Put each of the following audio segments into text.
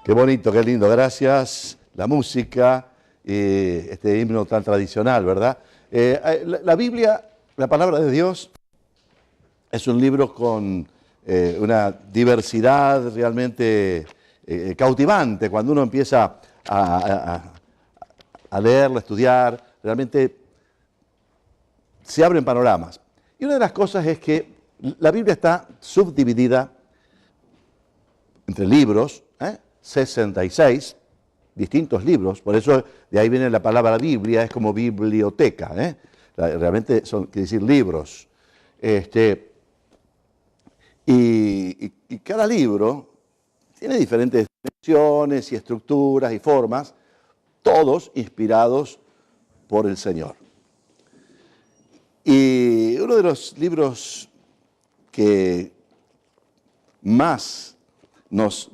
Qué bonito, qué lindo, gracias. La música, este himno tan tradicional, ¿verdad? La Biblia, la palabra de Dios, es un libro con una diversidad realmente cautivante. Cuando uno empieza a leerlo, a estudiar, realmente se abren panoramas. Y una de las cosas es que la Biblia está subdividida entre libros, 66 distintos libros, por eso de ahí viene la palabra Biblia, es como biblioteca, realmente quiere decir libros. Y cada libro tiene diferentes dimensiones y estructuras y formas, todos inspirados por el Señor. Y uno de los libros que más nos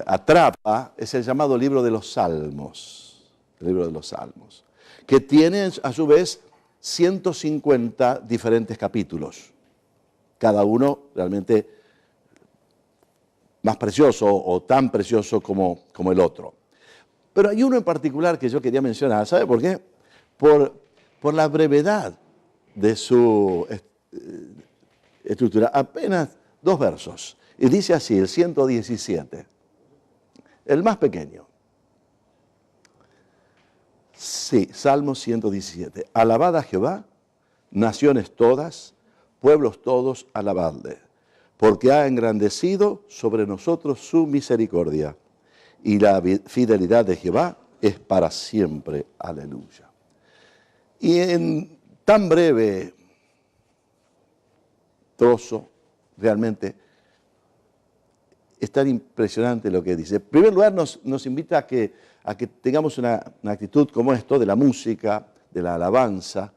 atrapa es el llamado libro de los Salmos, el libro de los Salmos, que tiene a su vez 150 diferentes capítulos, cada uno realmente más precioso o tan precioso como el otro. Pero hay uno en particular que yo quería mencionar, ¿sabe por qué? Por la brevedad de su estructura, apenas 2 versos. Y dice así, el 117, el más pequeño. Sí, Salmo 117. Alabad a Jehová, naciones todas, pueblos todos, alabadle, porque ha engrandecido sobre nosotros su misericordia, y la fidelidad de Jehová es para siempre. Aleluya. Y en tan breve trozo, realmente, es tan impresionante lo que dice. En primer lugar, nos invita a que tengamos una actitud como esto de la música, de la alabanza,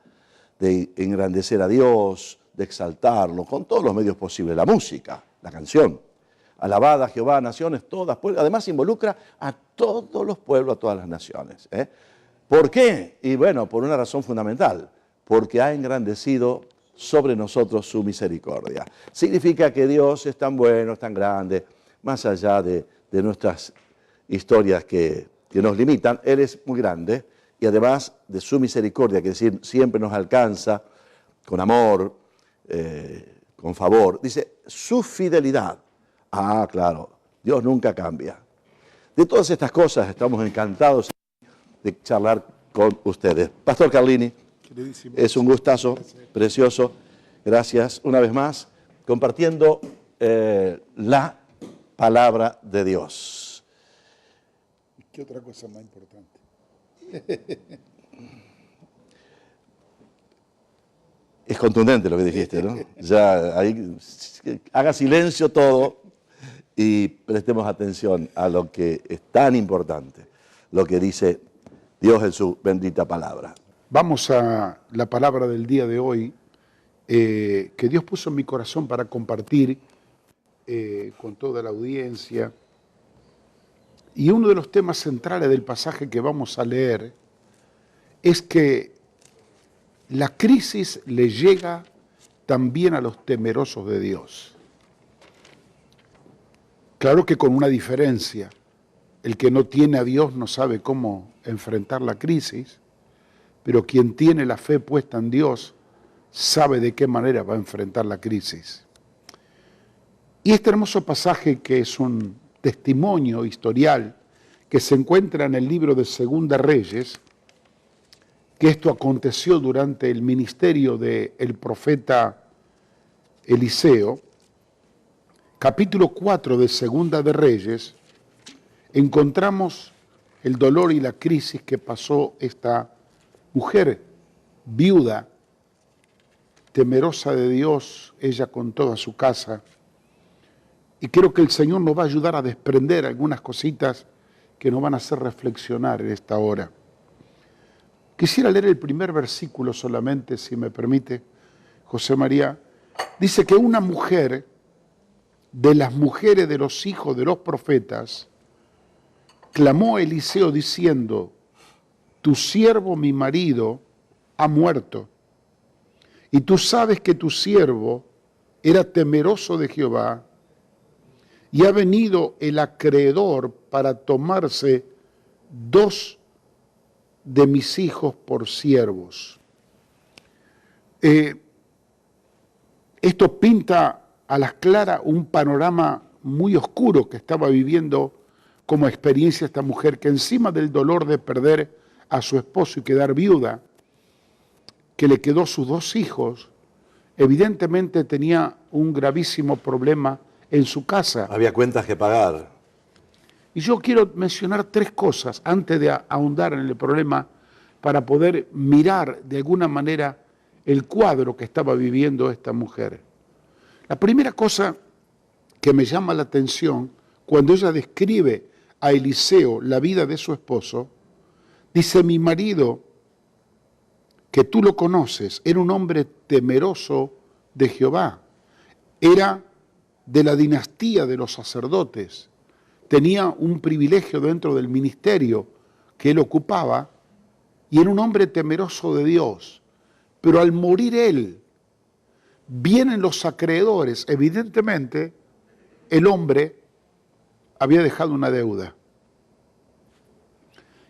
de engrandecer a Dios, de exaltarlo, con todos los medios posibles. La música, la canción. Alabad a Jehová, naciones todas. Además involucra a todos los pueblos, a todas las naciones. ¿Por qué? Y bueno, por una razón fundamental. Porque ha engrandecido sobre nosotros su misericordia. Significa que Dios es tan bueno, es tan grande, más allá de nuestras historias que nos limitan. Él es muy grande y además de su misericordia, que es decir, siempre nos alcanza con amor, con favor. Dice, su fidelidad. Ah, claro, Dios nunca cambia. De todas estas cosas estamos encantados de charlar con ustedes. Pastor Carlini, es un gustazo, precioso. Gracias una vez más, compartiendo la palabra de Dios. ¿Qué otra cosa más importante? Es contundente lo que dijiste, ¿no? Ya ahí haga silencio todo y prestemos atención a lo que es tan importante, lo que dice Dios en su bendita palabra. Vamos a la palabra del día de hoy, que Dios puso en mi corazón para compartir con toda la audiencia. Y uno de los temas centrales del pasaje que vamos a leer es que la crisis le llega también a los temerosos de Dios. Claro que con una diferencia. El que no tiene a Dios no sabe cómo enfrentar la crisis, pero quien tiene la fe puesta en Dios sabe de qué manera va a enfrentar la crisis. Y este hermoso pasaje, que es un testimonio historial que se encuentra en el libro de Segunda Reyes, que esto aconteció durante el ministerio del profeta Eliseo, capítulo 4 de Segunda de Reyes, encontramos el dolor y la crisis que pasó esta mujer viuda, temerosa de Dios, ella con toda su casa. Y creo que el Señor nos va a ayudar a desprender algunas cositas que nos van a hacer reflexionar en esta hora. Quisiera leer el primer versículo solamente, si me permite, José María. Dice que una mujer de las mujeres de los hijos de los profetas clamó a Eliseo diciendo: tu siervo, mi marido, ha muerto, y tú sabes que tu siervo era temeroso de Jehová, y ha venido el acreedor para tomarse 2 de mis hijos por siervos. Esto pinta a las claras un panorama muy oscuro que estaba viviendo como experiencia esta mujer, que encima del dolor de perder a su esposo y quedar viuda, que le quedó sus 2 hijos, evidentemente tenía un gravísimo problema en su casa. Había cuentas que pagar. Y yo quiero mencionar 3 cosas antes de ahondar en el problema para poder mirar de alguna manera el cuadro que estaba viviendo esta mujer. La primera cosa que me llama la atención, cuando ella describe a Eliseo la vida de su esposo, dice: mi marido, que tú lo conoces, era un hombre temeroso de Jehová, era de la dinastía de los sacerdotes, tenía un privilegio dentro del ministerio que él ocupaba y era un hombre temeroso de Dios. Pero al morir él, vienen los acreedores. Evidentemente, el hombre había dejado una deuda.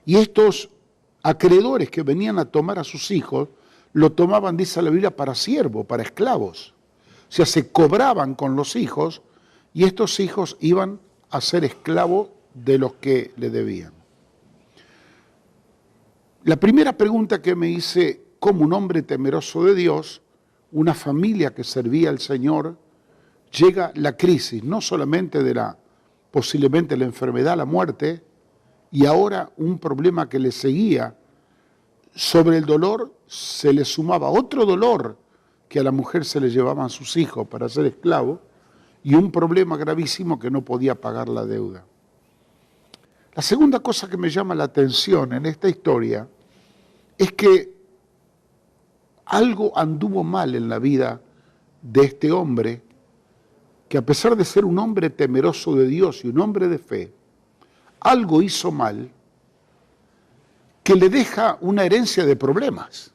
Y estos acreedores que venían a tomar a sus hijos, lo tomaban, dice la Biblia, para siervo, para esclavos. O sea, se cobraban con los hijos y estos hijos iban a ser esclavos de los que le debían. La primera pregunta que me hice, como un hombre temeroso de Dios, una familia que servía al Señor, llega la crisis, no solamente de posiblemente la enfermedad, la muerte, y ahora un problema que le seguía. Sobre el dolor se le sumaba otro dolor, que a la mujer se le llevaban sus hijos para ser esclavo, y un problema gravísimo que no podía pagar la deuda. La segunda cosa que me llama la atención en esta historia es que algo anduvo mal en la vida de este hombre, que a pesar de ser un hombre temeroso de Dios y un hombre de fe, algo hizo mal que le deja una herencia de problemas.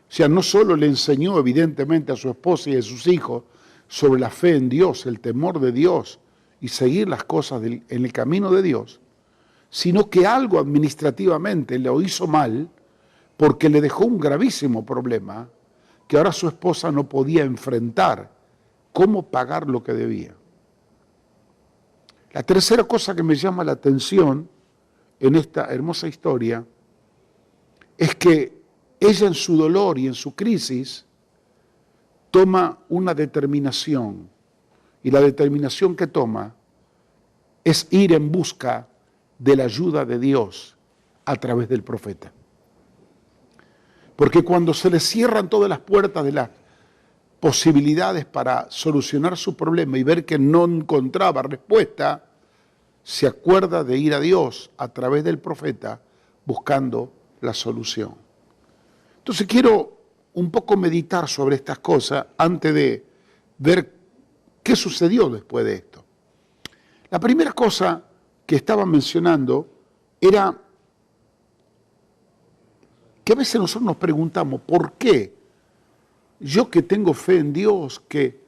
O sea, no solo le enseñó evidentemente a su esposa y a sus hijos sobre la fe en Dios, el temor de Dios y seguir las cosas en el camino de Dios, sino que algo administrativamente lo hizo mal porque le dejó un gravísimo problema que ahora su esposa no podía enfrentar, cómo pagar lo que debía. La tercera cosa que me llama la atención en esta hermosa historia es que ella en su dolor y en su crisis toma una determinación, y la determinación que toma es ir en busca de la ayuda de Dios a través del profeta. Porque cuando se le cierran todas las puertas de las posibilidades para solucionar su problema y ver que no encontraba respuesta, se acuerda de ir a Dios a través del profeta buscando la solución. Entonces quiero un poco meditar sobre estas cosas antes de ver qué sucedió después de esto. La primera cosa que estaba mencionando era que a veces nosotros nos preguntamos, ¿por qué yo que tengo fe en Dios, que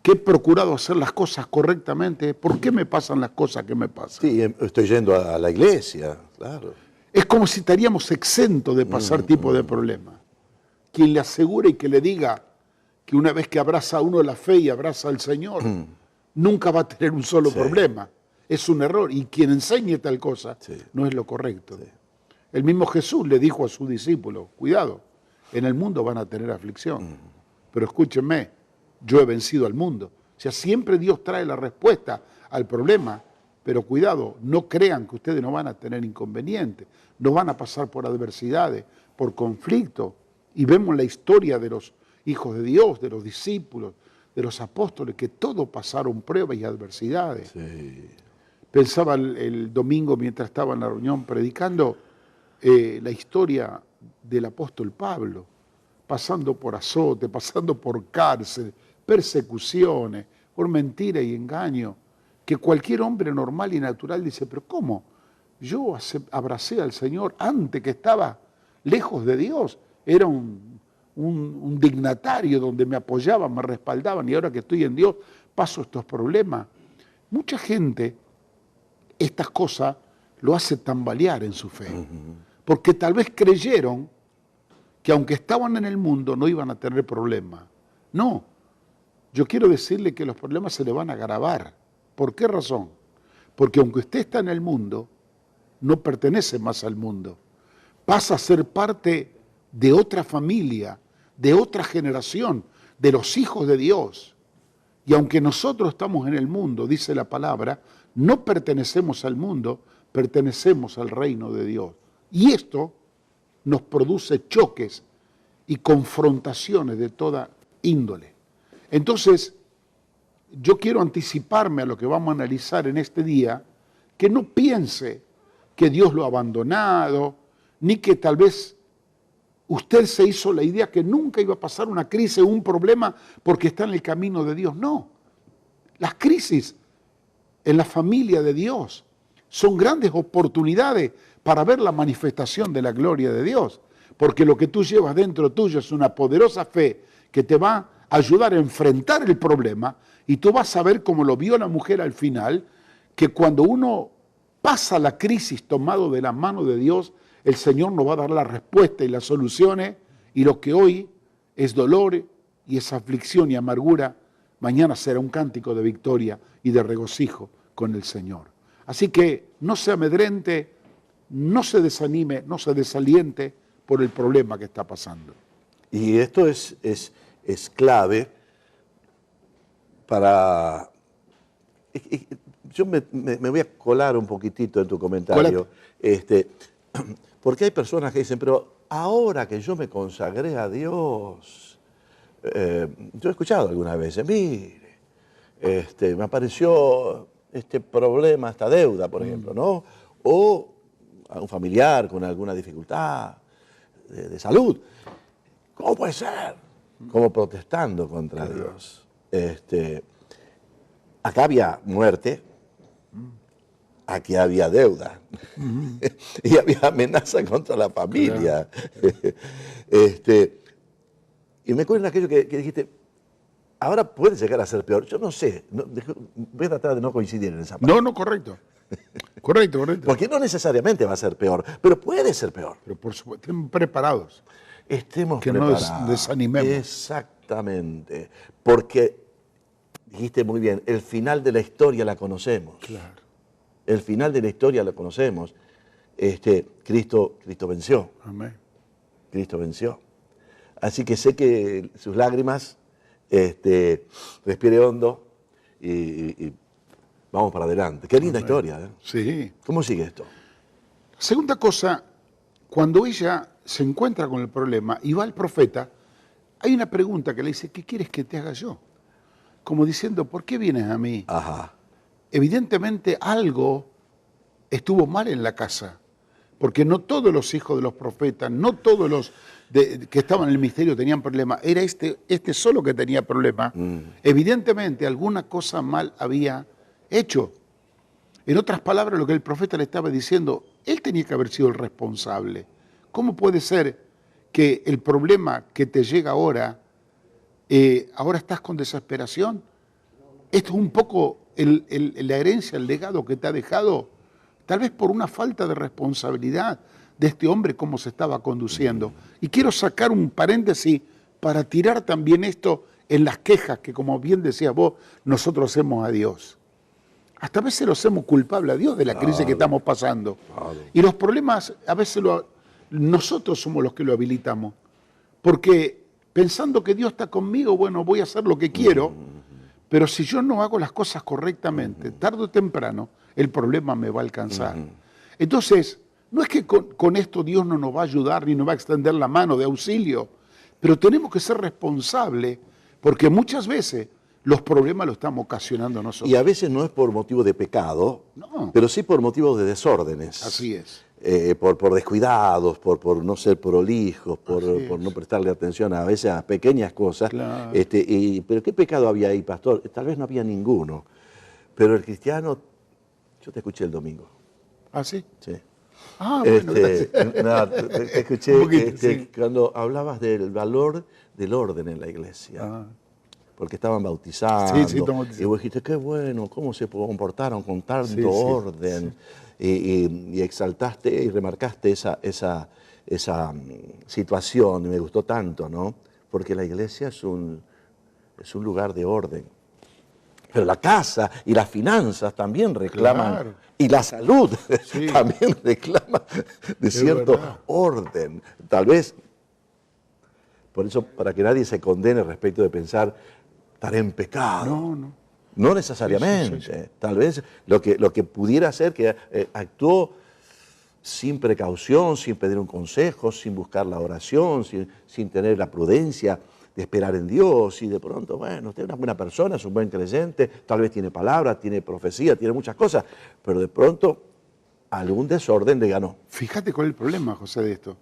he procurado hacer las cosas correctamente, por qué me pasan las cosas que me pasan? Sí, estoy yendo a la iglesia, claro. Es como si estaríamos exentos de pasar tipo de problemas. Quien le asegure y que le diga que una vez que abraza a uno la fe y abraza al Señor, nunca va a tener un solo problema. Es un error. Y quien enseñe tal cosa no es lo correcto. Sí. El mismo Jesús le dijo a sus discípulos, cuidado, en el mundo van a tener aflicción, pero escúchenme, yo he vencido al mundo. O sea, siempre Dios trae la respuesta al problema, pero cuidado, no crean que ustedes no van a tener inconvenientes, no van a pasar por adversidades, por conflictos. Y vemos la historia de los hijos de Dios, de los discípulos, de los apóstoles, que todos pasaron pruebas y adversidades. Sí. Pensaba el domingo mientras estaba en la reunión predicando la historia del apóstol Pablo, pasando por azote, pasando por cárcel, persecuciones, por mentira y engaño, que cualquier hombre normal y natural dice, pero ¿cómo? Yo abracé al Señor antes que estaba lejos de Dios, era un dignatario donde me apoyaban, me respaldaban, y ahora que estoy en Dios paso estos problemas. Mucha gente estas cosas lo hace tambalear en su fe, porque tal vez creyeron que aunque estaban en el mundo no iban a tener problemas. No, yo quiero decirle que los problemas se le van a agravar. ¿Por qué razón? Porque aunque usted está en el mundo, no pertenece más al mundo. Pasa a ser parte de otra familia, de otra generación, de los hijos de Dios. Y aunque nosotros estamos en el mundo, dice la palabra, no pertenecemos al mundo, pertenecemos al reino de Dios. Y esto nos produce choques y confrontaciones de toda índole. Entonces, yo quiero anticiparme a lo que vamos a analizar en este día, que no piense que Dios lo ha abandonado, ni que tal vez usted se hizo la idea que nunca iba a pasar una crisis o un problema porque está en el camino de Dios. No, las crisis en la familia de Dios son grandes oportunidades para ver la manifestación de la gloria de Dios, porque lo que tú llevas dentro tuyo es una poderosa fe que te va a ayudar a enfrentar el problema, y tú vas a ver, como lo vio la mujer al final, que cuando uno pasa la crisis tomado de la mano de Dios, el Señor nos va a dar la respuesta y las soluciones, y lo que hoy es dolor y es aflicción y amargura, mañana será un cántico de victoria y de regocijo con el Señor. Así que no se amedrente, no se desanime, no se desaliente por el problema que está pasando. Y esto es clave para... Yo me voy a colar un poquitito en tu comentario, porque hay personas que dicen, pero ahora que yo me consagré a Dios, yo he escuchado algunas veces, mire, me apareció este problema, esta deuda, por ejemplo, ¿no? O a un familiar con alguna dificultad de salud. ¿Cómo puede ser? Como protestando contra Dios. Acá había muerte, aquí había deuda, y había amenaza contra la familia. Y me acuerdo en aquello que dijiste, ahora puede llegar a ser peor. Yo no sé, voy a tratar de no coincidir en esa parte. No, correcto. Correcto. Porque no necesariamente va a ser peor, pero puede ser peor. Pero por supuesto, estemos preparados. Estemos que preparados. No nos desanimemos. Exactamente. Porque, dijiste muy bien, el final de la historia la conocemos. Claro. El final de la historia la conocemos. Cristo venció. Amén. Cristo venció. Así que sé que sus lágrimas, respire hondo y vamos para adelante. Qué linda historia, ¿eh? Sí. ¿Cómo sigue esto? Segunda cosa, cuando ella se encuentra con el problema y va al profeta, hay una pregunta que le dice, ¿qué quieres que te haga yo? Como diciendo, ¿por qué vienes a mí? Ajá. Evidentemente algo estuvo mal en la casa, porque no todos los hijos de los profetas, no todos los que estaban en el misterio tenían problemas, era este solo que tenía problemas. Evidentemente alguna cosa mal había hecho. En otras palabras, lo que el profeta le estaba diciendo, él tenía que haber sido el responsable. ¿Cómo puede ser que el problema que te llega ahora, ahora estás con desesperación? Esto es un poco la herencia, el legado que te ha dejado, tal vez por una falta de responsabilidad de este hombre, cómo se estaba conduciendo. Y quiero sacar un paréntesis para tirar también esto en las quejas que, como bien decías vos, nosotros hacemos a Dios. Hasta a veces lo hacemos culpable a Dios de la crisis que estamos pasando. Y los problemas, a veces nosotros somos los que lo habilitamos. Porque pensando que Dios está conmigo, bueno, voy a hacer lo que quiero, pero si yo no hago las cosas correctamente, tarde o temprano, el problema me va a alcanzar. Entonces, no es que con esto Dios no nos va a ayudar ni nos va a extender la mano de auxilio, pero tenemos que ser responsables, porque muchas veces los problemas los estamos ocasionando nosotros. Y a veces no es por motivo de pecado, pero sí por motivos de desórdenes. Así es. Por descuidados, por no ser prolijos, por no prestarle atención a veces a pequeñas cosas. Claro. Pero ¿qué pecado había ahí, pastor? Tal vez no había ninguno. Pero el cristiano, yo te escuché el domingo. ¿Ah, sí? Sí. Bueno, gracias. Te escuché Un poquito, sí. cuando hablabas del valor del orden en la iglesia. porque estaban bautizando. Sí, estaban bautizando. Y vos dijiste, qué bueno, cómo se comportaron con tanto Sí, sí, orden. Y exaltaste y remarcaste esa situación, y me gustó tanto, ¿no? Porque la iglesia es un lugar de orden. Pero la casa y las finanzas también reclaman, Claro. y la salud Sí. también reclama de cierto verdad. orden. Tal vez, por eso, para que nadie se condene respecto de pensar, estaré en pecado. No, no. No necesariamente. Sí. Tal vez lo que pudiera ser que actuó sin precaución, sin pedir un consejo, sin buscar la oración, sin tener la prudencia de esperar en Dios, y de pronto, bueno, usted es una buena persona, es un buen creyente, tal vez tiene palabra, tiene profecía, tiene muchas cosas, pero de pronto algún desorden le ganó. Fíjate cuál es el problema, José, de esto.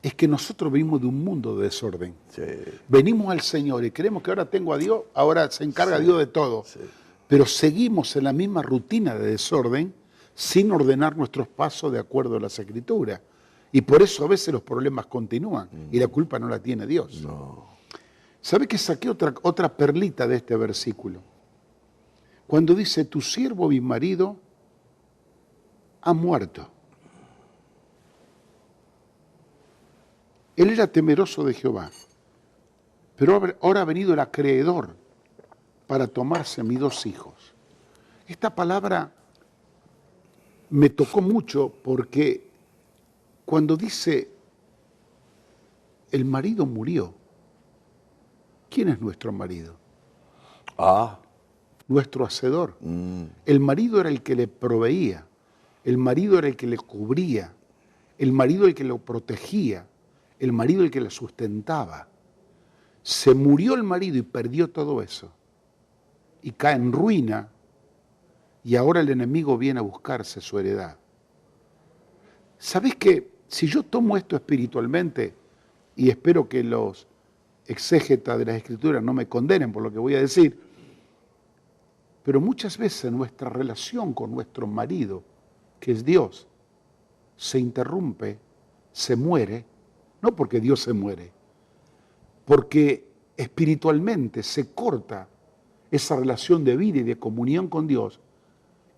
Es que nosotros venimos de un mundo de desorden. Sí. Venimos al Señor y creemos que ahora tengo a Dios, ahora se encarga Dios de todo. Sí. Pero seguimos en la misma rutina de desorden sin ordenar nuestros pasos de acuerdo a las Escrituras. Y por eso a veces los problemas continúan y la culpa no la tiene Dios. No. ¿Sabe que saqué otra perlita de este versículo? Cuando dice, tu siervo, mi marido, ha muerto. Él era temeroso de Jehová, pero ahora ha venido el acreedor para tomarse a mis 2 hijos. Esta palabra me tocó mucho porque cuando dice el marido murió, ¿quién es nuestro marido? Nuestro hacedor. El marido era el que le proveía, el marido era el que le cubría, el marido el que lo protegía, el marido el que le sustentaba. Se murió el marido y perdió todo eso. Y cae en ruina, y ahora el enemigo viene a buscarse su heredad. ¿Sabés qué? Si yo tomo esto espiritualmente, y espero que los exégetas de las Escrituras no me condenen por lo que voy a decir, pero muchas veces nuestra relación con nuestro marido, que es Dios, se interrumpe, se muere, no porque Dios se muere, porque espiritualmente se corta esa relación de vida y de comunión con Dios,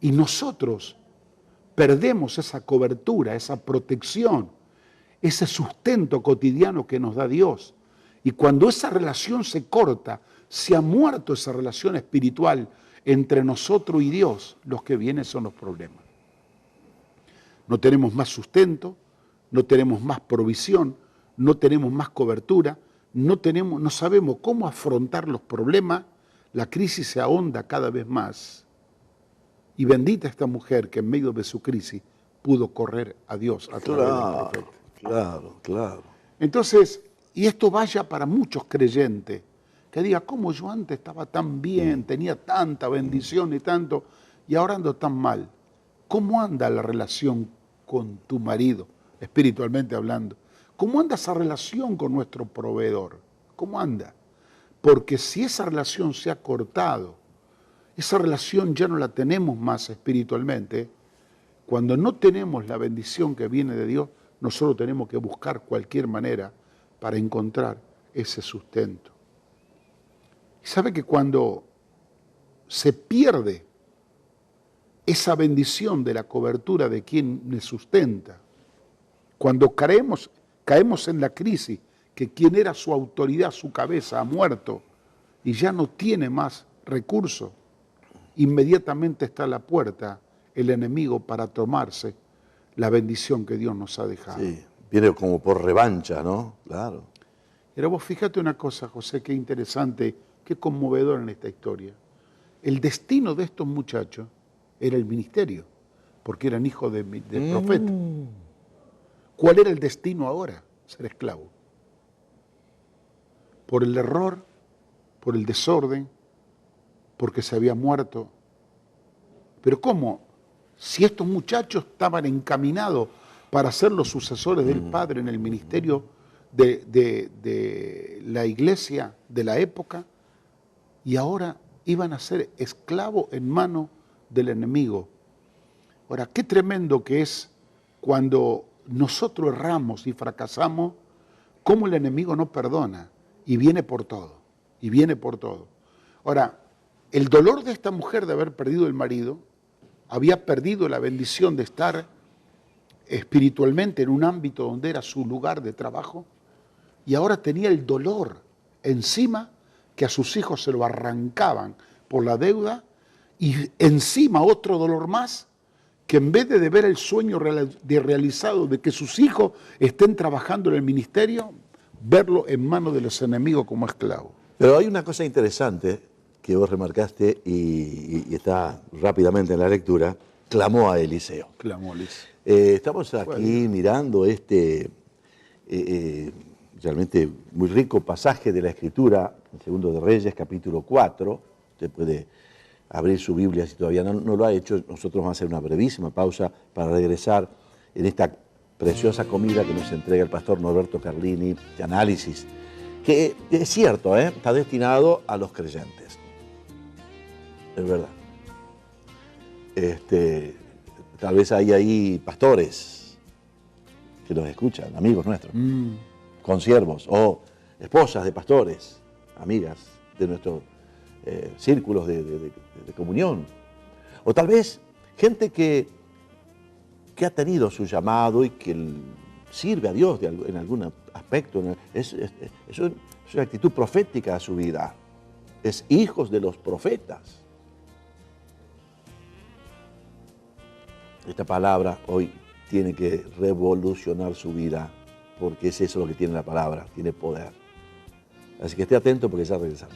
y nosotros perdemos esa cobertura, esa protección, ese sustento cotidiano que nos da Dios. Y cuando esa relación se corta, se ha muerto esa relación espiritual entre nosotros y Dios, los que vienen son los problemas. No tenemos más sustento, no tenemos más provisión, no tenemos más cobertura, no sabemos cómo afrontar los problemas, la crisis se ahonda cada vez más. Y bendita esta mujer que en medio de su crisis pudo correr a Dios a través del profeta. Claro. Entonces, y esto vaya para muchos creyentes, que diga, ¿cómo yo antes estaba tan bien, tenía tanta bendición y tanto, y ahora ando tan mal? ¿Cómo anda la relación con tu marido, espiritualmente hablando? ¿Cómo anda esa relación con nuestro proveedor? ¿Cómo anda? Porque si esa relación se ha cortado, esa relación ya no la tenemos más espiritualmente, cuando no tenemos la bendición que viene de Dios, nosotros tenemos que buscar cualquier manera para encontrar ese sustento. Y sabe que cuando se pierde esa bendición de la cobertura de quien me sustenta, cuando caemos en la crisis, que quien era su autoridad, su cabeza, ha muerto y ya no tiene más recursos, inmediatamente está a la puerta el enemigo para tomarse la bendición que Dios nos ha dejado. Sí, viene como por revancha, ¿no? Claro. Pero vos fíjate una cosa, José, qué interesante, qué conmovedor en esta historia. El destino de estos muchachos era el ministerio, porque eran hijos del profeta. ¿Cuál era el destino ahora? Ser esclavo. Por el error, por el desorden, porque se había muerto. Pero ¿cómo? Si estos muchachos estaban encaminados para ser los sucesores del Padre en el ministerio de la iglesia de la época, y ahora iban a ser esclavos en manos del enemigo. Ahora, qué tremendo que es cuando nosotros erramos y fracasamos, cómo el enemigo no perdona y viene por todo, y viene por todo. Ahora, el dolor de esta mujer de haber perdido el marido, había perdido la bendición de estar espiritualmente en un ámbito donde era su lugar de trabajo, y ahora tenía el dolor encima que a sus hijos se lo arrancaban por la deuda, y encima otro dolor más, que en vez de ver el sueño realizado de que sus hijos estén trabajando en el ministerio, verlo en manos de los enemigos como esclavo. Pero hay una cosa interesante que vos remarcaste y está rápidamente en la lectura: clamó a Eliseo. Clamó Eliseo. Estamos aquí mirando realmente muy rico pasaje de la Escritura, en Segundo de Reyes, capítulo 4. Usted puede abrir su Biblia si todavía no lo ha hecho. Nosotros vamos a hacer una brevísima pausa para regresar en esta preciosa comida que nos entrega el pastor Norberto Carlini de análisis, que es cierto, está destinado a los creyentes. Es verdad. Tal vez hay ahí pastores que los escuchan, amigos nuestros, consiervos o esposas de pastores, amigas de nuestros círculos de comunión. O tal vez gente que ha tenido su llamado y que sirve a Dios en algún aspecto. Es una actitud profética a su vida. Es hijos de los profetas. Esta palabra hoy tiene que revolucionar su vida, porque es eso lo que tiene la palabra, tiene poder. Así que esté atento porque ya regresamos.